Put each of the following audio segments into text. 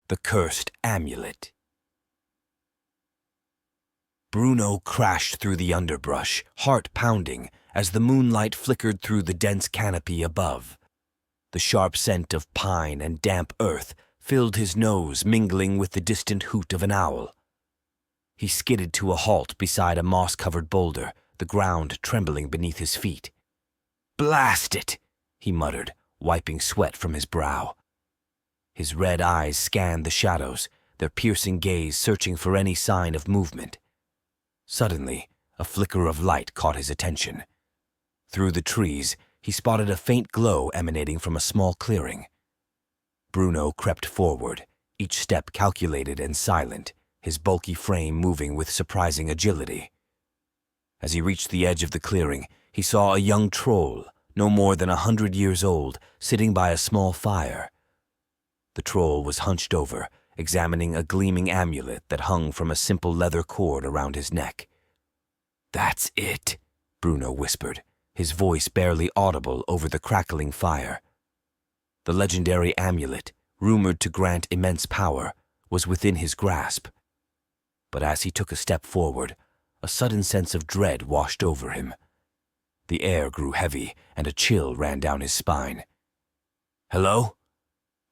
The Cursed Amulet. Bruno crashed through the underbrush, heart pounding, as the moonlight flickered through the dense canopy above. The sharp scent of pine and damp earth filled his nose, mingling with the distant hoot of an owl. He skidded to a halt beside a moss-covered boulder, the ground trembling beneath his feet. "Blast it!" he muttered, wiping sweat from his brow. His red eyes scanned the shadows, their piercing gaze searching for any sign of movement. Suddenly, a flicker of light caught his attention. Through the trees, he spotted a faint glow emanating from a small clearing. Bruno crept forward, each step calculated and silent, his bulky frame moving with surprising agility. As he reached the edge of the clearing, he saw a young troll, no more than 100 years old, sitting by a small fire. The troll was hunched over, examining a gleaming amulet that hung from a simple leather cord around his neck. "That's it," Bruno whispered, his voice barely audible over the crackling fire. The legendary amulet, rumored to grant immense power, was within his grasp. But as he took a step forward, a sudden sense of dread washed over him. The air grew heavy, and a chill ran down his spine. "Hello?"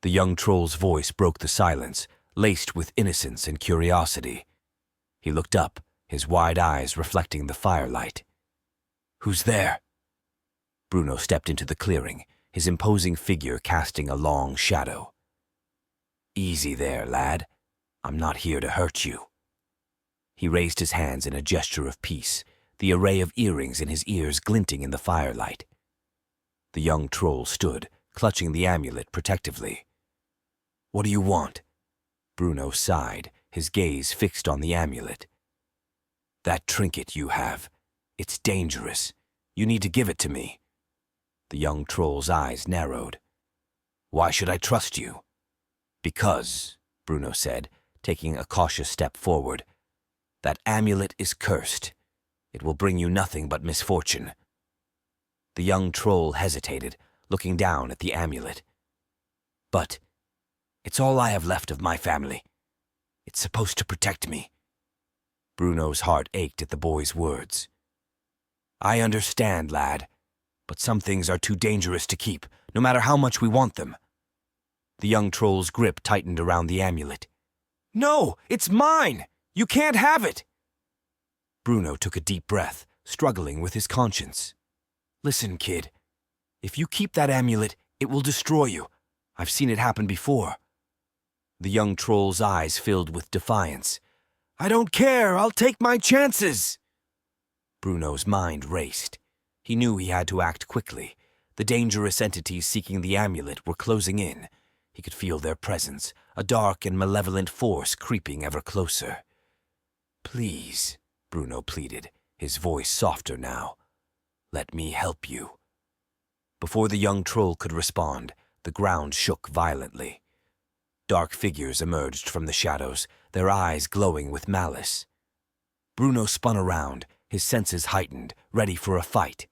The young troll's voice broke the silence, laced with innocence and curiosity. He looked up, his wide eyes reflecting the firelight. "Who's there?" Bruno stepped into the clearing, his imposing figure casting a long shadow. "Easy there, lad. I'm not here to hurt you." He raised his hands in a gesture of peace, the array of earrings in his ears glinting in the firelight. The young troll stood, clutching the amulet protectively. "What do you want?" Bruno sighed, his gaze fixed on the amulet. "That trinket you have. It's dangerous. You need to give it to me." The young troll's eyes narrowed. "Why should I trust you?" "Because," Bruno said, taking a cautious step forward, "that amulet is cursed. It will bring you nothing but misfortune." The young troll hesitated, looking down at the amulet. "But it's all I have left of my family. It's supposed to protect me." Bruno's heart ached at the boy's words. "I understand, lad, but some things are too dangerous to keep, no matter how much we want them." The young troll's grip tightened around the amulet. "No, it's mine! You can't have it!" Bruno took a deep breath, struggling with his conscience. "Listen, kid. If you keep that amulet, it will destroy you. I've seen it happen before." The young troll's eyes filled with defiance. "I don't care. I'll take my chances." Bruno's mind raced. He knew he had to act quickly. The dangerous entities seeking the amulet were closing in. He could feel their presence, a dark and malevolent force creeping ever closer. "Please," Bruno pleaded, his voice softer now. "Let me help you." Before the young troll could respond, the ground shook violently. Dark figures emerged from the shadows, their eyes glowing with malice. Bruno spun around, his senses heightened, ready for a fight.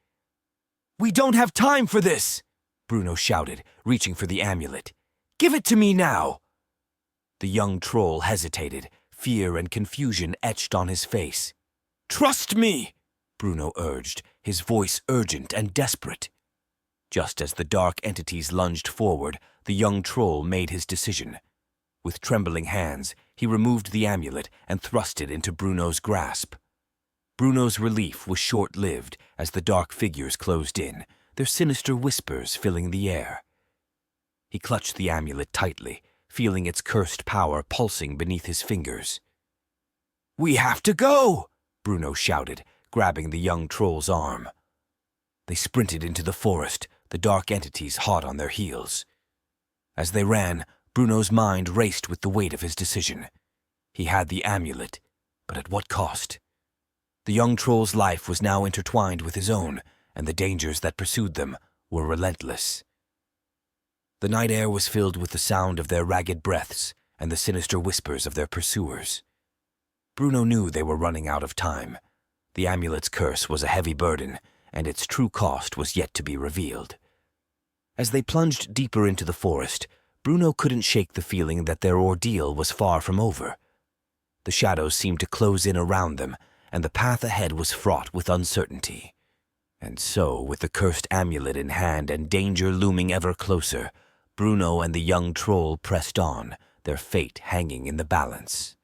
"We don't have time for this!" Bruno shouted, reaching for the amulet. "Give it to me now!" The young troll hesitated, fear and confusion etched on his face. "Trust me!" Bruno urged, his voice urgent and desperate. Just as the dark entities lunged forward, the young troll made his decision. With trembling hands, he removed the amulet and thrust it into Bruno's grasp. Bruno's relief was short-lived as the dark figures closed in, their sinister whispers filling the air. He clutched the amulet tightly, feeling its cursed power pulsing beneath his fingers. "We have to go!" Bruno shouted, grabbing the young troll's arm. They sprinted into the forest, the dark entities hot on their heels. As they ran, Bruno's mind raced with the weight of his decision. He had the amulet, but at what cost? The young troll's life was now intertwined with his own, and the dangers that pursued them were relentless. The night air was filled with the sound of their ragged breaths and the sinister whispers of their pursuers. Bruno knew they were running out of time. The amulet's curse was a heavy burden, and its true cost was yet to be revealed. As they plunged deeper into the forest, Bruno couldn't shake the feeling that their ordeal was far from over. The shadows seemed to close in around them, and the path ahead was fraught with uncertainty. And so, with the cursed amulet in hand and danger looming ever closer, Bruno and the young troll pressed on, their fate hanging in the balance.